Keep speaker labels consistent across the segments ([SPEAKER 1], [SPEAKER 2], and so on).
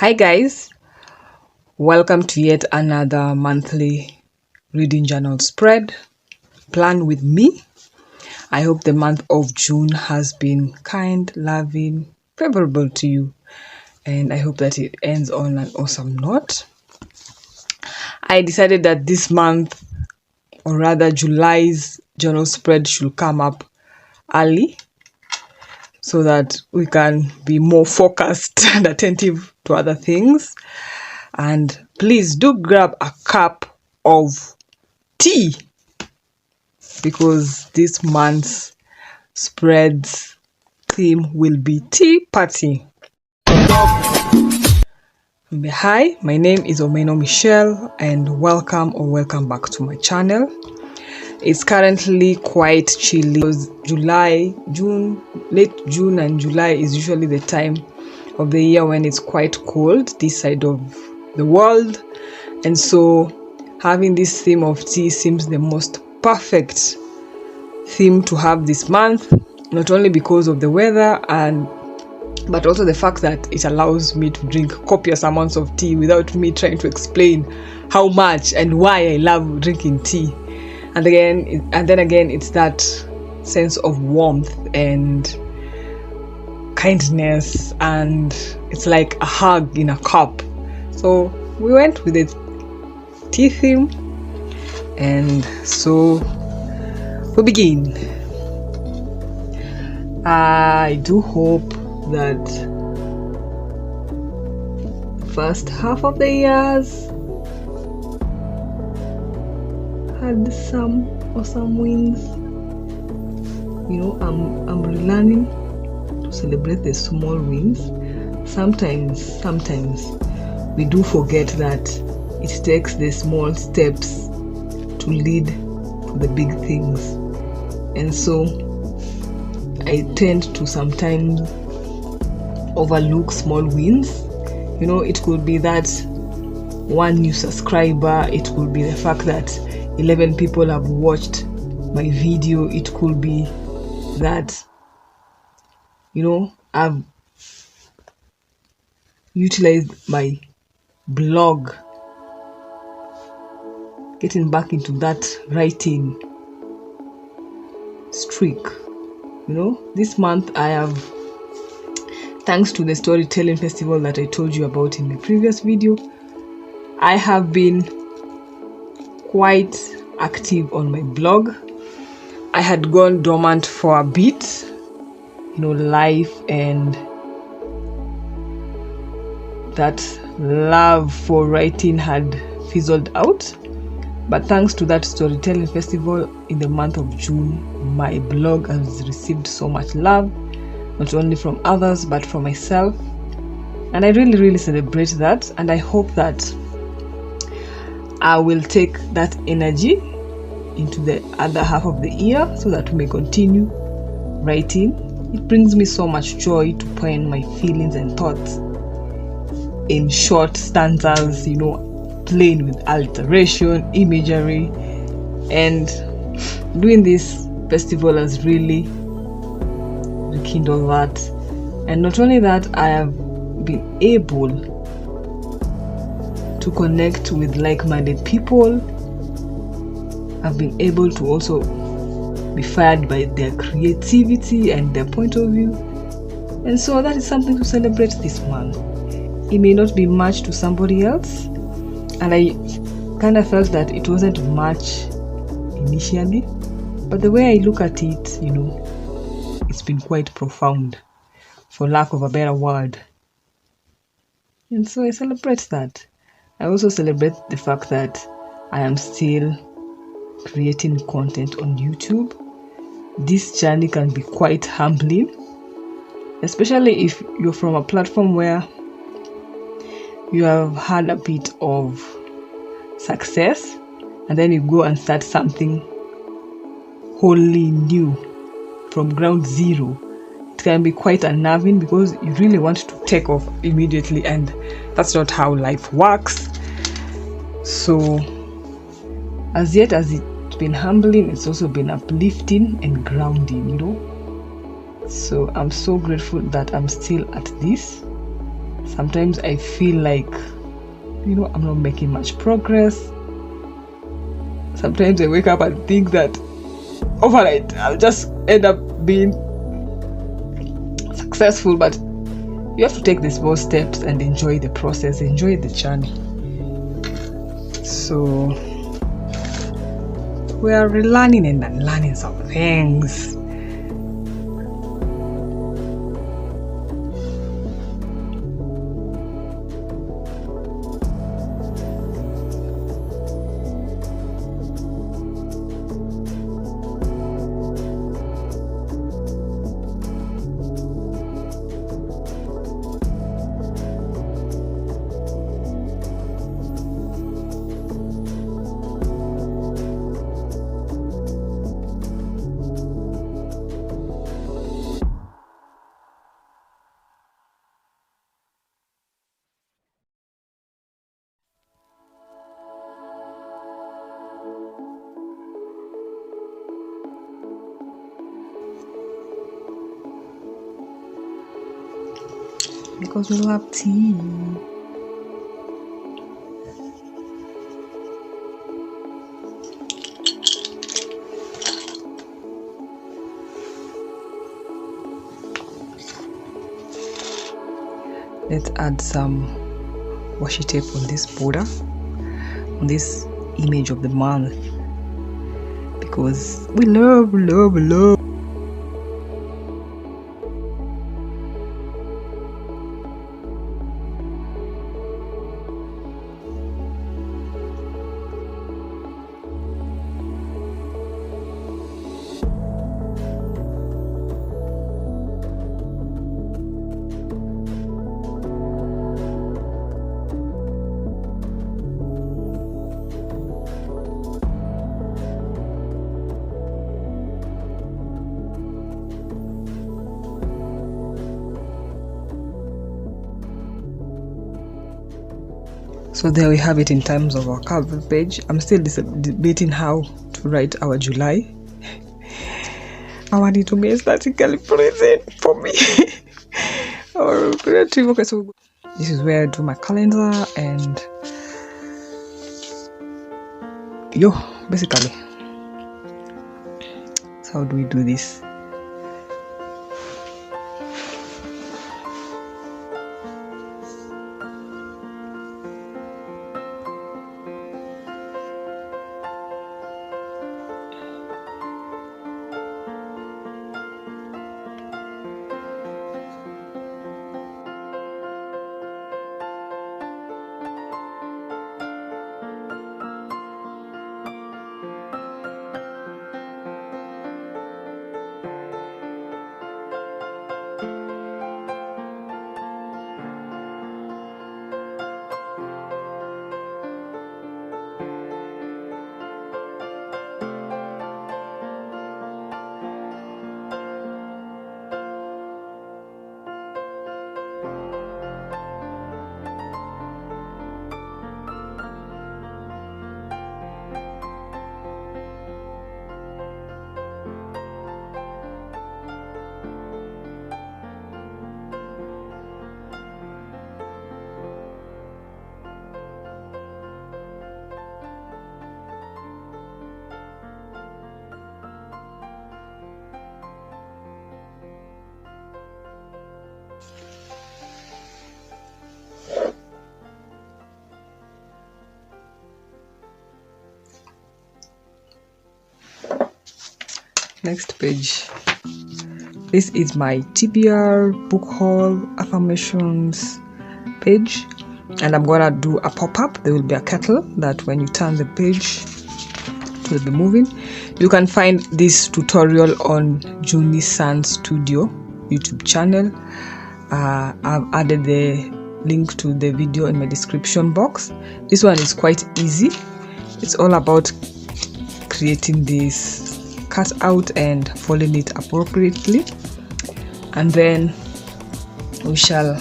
[SPEAKER 1] Hi guys, welcome to yet another monthly reading journal spread. Plan with me. I hope the month of June has been kind, loving, favorable to you, and I hope that it ends on an awesome note. I decided that this month, or rather July's journal spread, should come up early so that we can be more focused and attentive to other things. And please do grab a cup of tea because this month's spreads theme will be tea party. Hi, my name is Omeno Michelle and welcome back to my channel. It's currently quite chilly because late June and July is usually the time of the year when it's quite cold this side of the world, and so having this theme of tea seems the most perfect theme to have this month, not only because of the weather but also the fact that it allows me to drink copious amounts of tea without me trying to explain how much and why I love drinking tea. And then again, it's that sense of warmth and kindness, and it's like a hug in a cup. So we went with the tea theme, and so we begin. I do hope that the first half of the years had some awesome wins. I'm relearning to celebrate the small wins. Sometimes we do forget that it takes the small steps to lead to the big things, and so I tend to sometimes overlook small wins. It could be that one new subscriber, it could be the fact that 11 people have watched my video, it could be that I've utilized my blog, getting back into that writing streak. This month I have, thanks to the storytelling festival that I told you about in the previous video, I have been quite active on my blog. I had gone dormant for a bit, life and that love for writing had fizzled out. But thanks to that storytelling festival in the month of June, my blog has received so much love, not only from others but from myself, and I really celebrate that. And I hope that I will take that energy into the other half of the year so that we may continue writing. It brings me so much joy to pen my feelings and thoughts in short stanzas, playing with alliteration, imagery, and doing this festival has really rekindled that. And not only that, I have been able to connect with like-minded people. I've been able to also be fired by their creativity and their point of view, and so that is something to celebrate this month. It may not be much to somebody else, and I kind of felt that it wasn't much initially, but the way I look at it, it's been quite profound, for lack of a better word. And so I celebrate that. I also celebrate the fact that I am still creating content on YouTube. This journey can be quite humbling, especially if you're from a platform where you have had a bit of success and then you go and start something wholly new from ground zero. It can be quite unnerving because you really want to take off immediately, and that's not how life works. So as yet as it's been humbling, it's also been uplifting and grounding. So I'm so grateful that I'm still at this. Sometimes I feel like, I'm not making much progress. Sometimes I wake up and think that overnight I'll just end up being successful, but you have to take the small steps and enjoy the process, enjoy the journey. So we are relearning and unlearning some things. Because we love tea. Let's add some washi tape on this border, on this image of the month, because we love. So there we have it in terms of our cover page. I'm still debating how to write our July. I want it to be aesthetically pleasing for me. Or creative. Okay, so this is where I do my calendar and basically. So how do we do this? Next page. This is my TBR book haul affirmations page, and I'm gonna do a pop-up. There will be a kettle that when you turn the page it will be moving. You can find this tutorial on Juni San Studio YouTube channel. I've added the link to the video in my description box. This one is quite easy. It's all about creating this cut out and folding it appropriately, and then we shall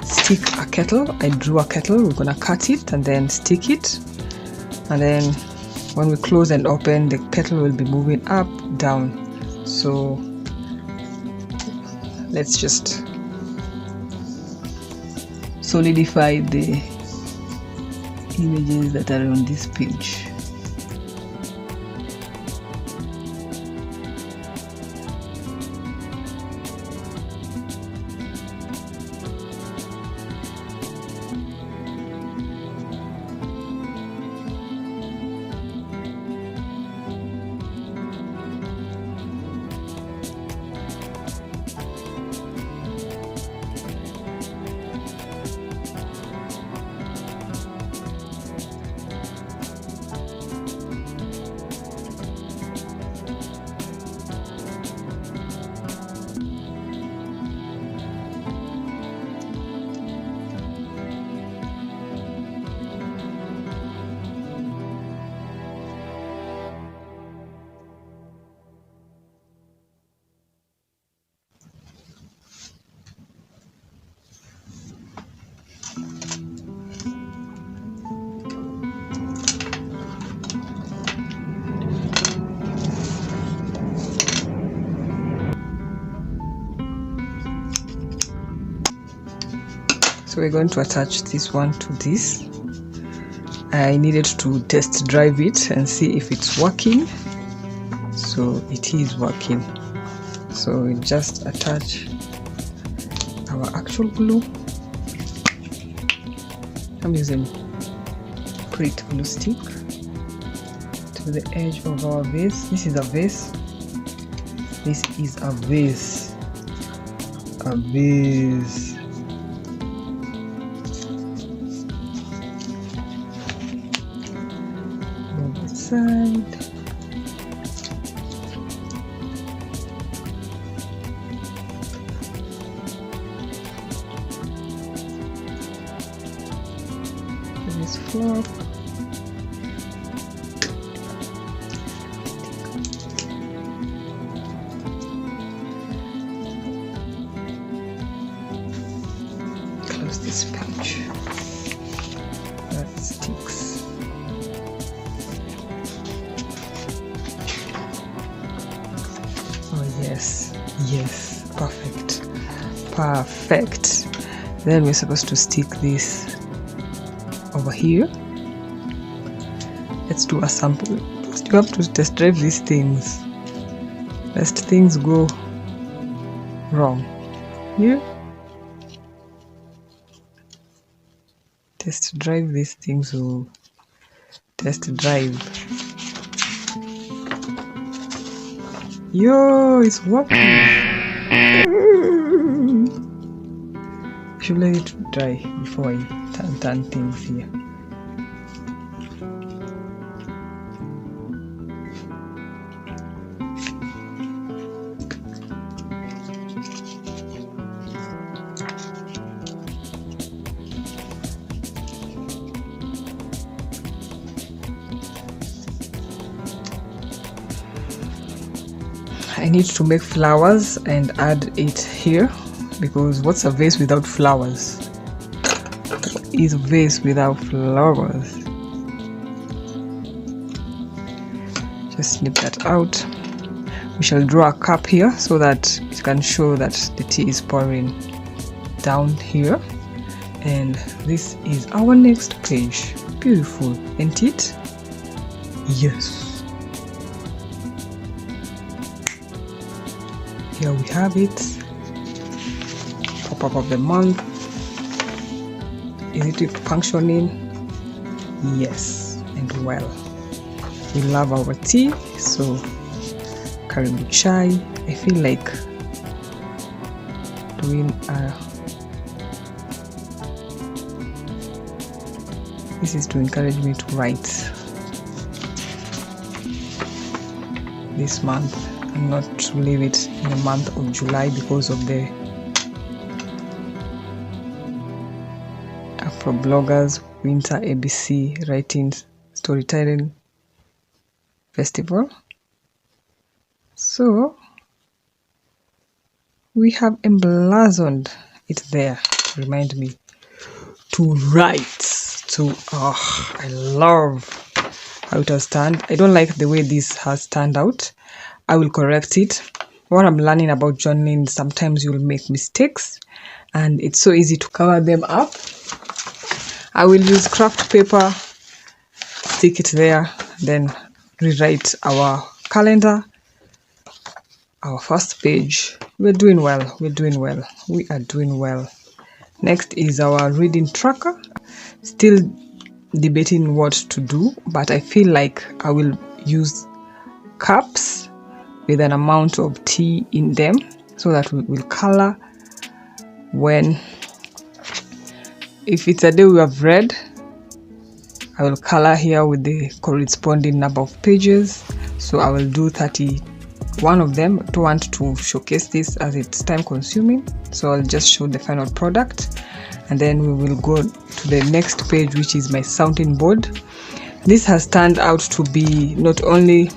[SPEAKER 1] stick a kettle. I drew a kettle. We're gonna cut it and then stick it, and then when we close and open, the kettle will be moving up, down. So let's just solidify the images that are on this page. So we're going to attach this one to this. I needed to test drive it and see if it's working. So it is working. So we just attach our actual glue. I'm using Prit glue stick to the edge of our vase. This is a vase. This is a vase. A vase. Side. This flop. Close this page. That sticks. Yes, perfect. Then we're supposed to stick this over here. Let's do a sample. First you have to test drive these things lest things go wrong. Here, test drive these things. So test drive. Yo, it's working. Should let it dry before I turn things here. I need to make flowers and add it here, because what's a vase without flowers? What is a vase without flowers? Just snip that out. We shall draw a cup here so that it can show that the tea is pouring down here. And this is our next page. Beautiful, ain't it? Yes. Here we have it. Pop-up of the month. Is it functioning? Yes, and well. We love our tea, so karibu chai. I feel like doing this is to encourage me to write this month and not to leave it in the month of July because of the Afro Bloggers Winter ABC Writing Storytelling Festival. So we have emblazoned it there to remind me to write. So I love how it has turned. I don't like the way this has turned out. I will correct it what I'm learning about journaling, sometimes you'll make mistakes and it's so easy to cover them up. I will use craft paper, stick it there, then rewrite our calendar, our first page. We're doing well. We are doing well. Next is our reading tracker. Still debating what to do, but I feel like I will use cups with an amount of tea in them so that we will color when, if it's a day we have read, I will color here with the corresponding number of pages. So I will do 31 of them. I don't want to showcase this as it's time consuming, so I'll just show the final product and then we will go to the next page, which is my sounding board. This has turned out to be not only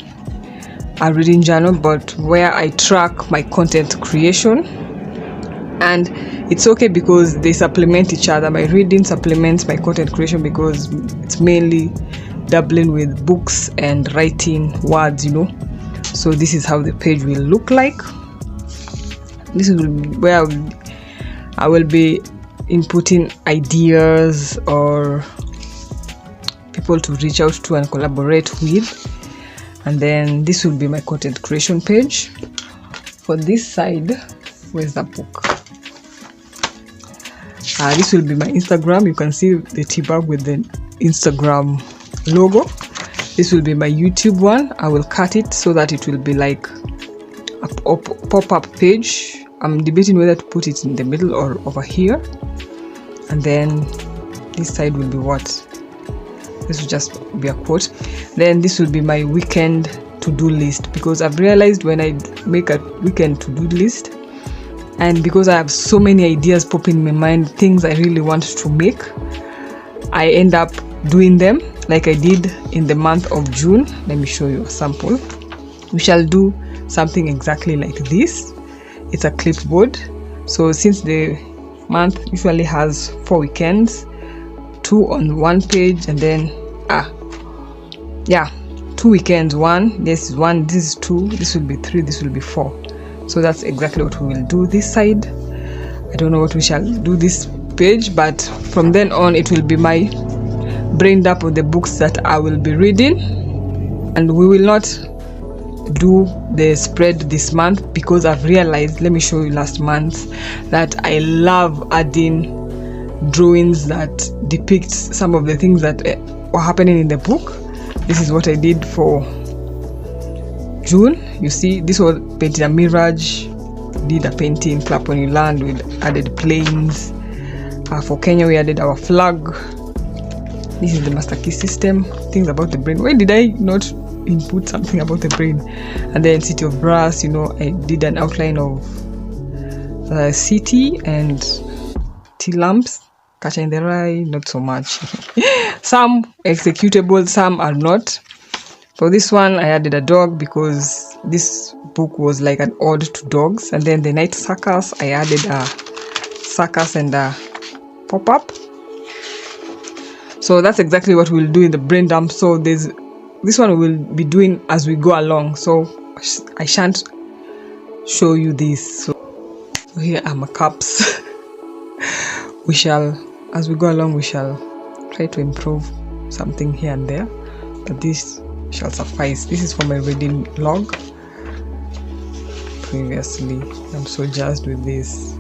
[SPEAKER 1] a reading journal but where I track my content creation, and it's okay because they supplement each other. My reading supplements my content creation because it's mainly dabbling with books and writing words, you know. So this is how the page will look like. This is where I will be inputting ideas or people to reach out to and collaborate with, and then this will be my content creation page. For this side, where's the book? This will be my Instagram. You can see the tea bag with the Instagram logo. This will be my YouTube one. I will cut it so that it will be like a pop-up page. I'm debating whether to put it in the middle or over here. And then this side will be what? This will just be a quote. Then this will be my weekend to-do list, because I've realized when I make a weekend to-do list, and because I have so many ideas popping in my mind, things I really want to make, I end up doing them like I did in the month of June. Let me show you a sample. We shall do something exactly like this. It's a clipboard. So since the month usually has 4 weekends, 2 on one page, and then 2 weekends, 1, this is 1, this is 2, this will be 3, this will be 4. So that's exactly what we will do this side. I don't know what we shall do this page, but from then on it will be my brain dump of the books that I will be reading. And we will not do the spread this month because I've realized, let me show you last month, that I love adding drawings that depict some of the things that were happening in the book. This is what I did for June. You see, this was painting a mirage, did a painting Clap When You Land, we added planes. For Kenya we added our flag. This is the master key system, things about the brain. Why did I not input something about the brain? And then City of Brass, you know, I did an outline of the city and tea lamps. Catcher in the Rye, not so much. Some executable, some are not. For this one I added a dog because this book was like an ode to dogs. And then the night circus, I added a circus and a pop-up. So that's exactly what we'll do in the brain dump. So this one we'll be doing as we go along, so I shan't show you this. So here are my cups. We shall, as we go along, we shall try to improve something here and there, but this shall suffice. This is for my reading log previously. I'm so jazzed with this.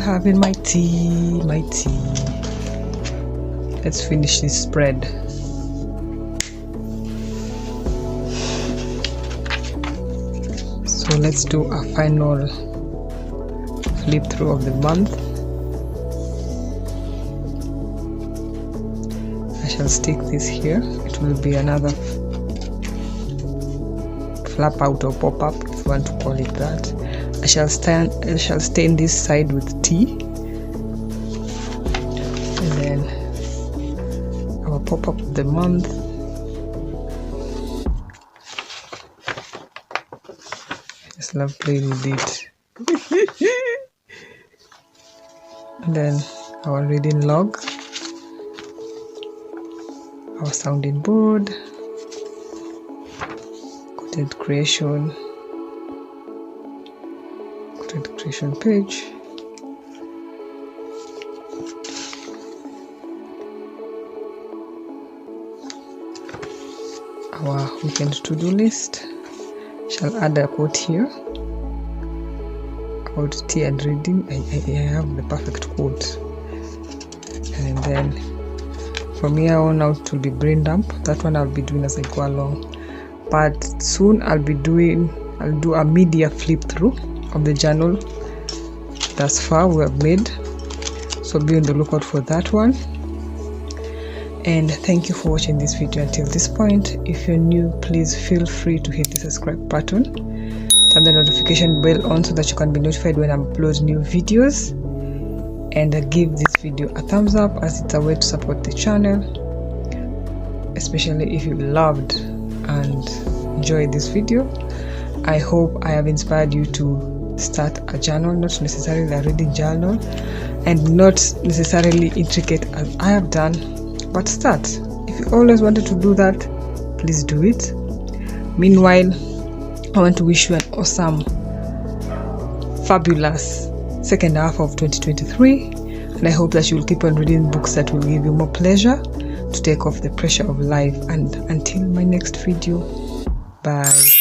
[SPEAKER 1] Having my tea. Let's finish this spread. So let's do a final flip through of the month. I shall stick this here. It will be another flap out or pop up, if you want to call it that. I shall stain this side with tea, and then pop-up of the month. Just love playing with it. And then our reading log, our sounding board, content creation page, our weekend to-do list. Shall add a quote here about tea and reading. I have the perfect quote. And then from here on out it will be brain dump. That one I'll be doing as I go along, but soon I'll do a media flip through of the journal thus far we have made, so be on the lookout for that one. And thank you for watching this video until this point. If you're new, please feel free to hit the subscribe button, turn the notification bell on so that you can be notified when I upload new videos, and give this video a thumbs up as it's a way to support the channel, especially if you loved and enjoyed this video. I hope I have inspired you to start a journal, not necessarily a reading journal and not necessarily intricate as I have done, but start. If you always wanted to do that, please do it. Meanwhile, I want to wish you an awesome, fabulous second half of 2023, and I hope that you will keep on reading books that will give you more pleasure to take off the pressure of life. And until my next video, bye.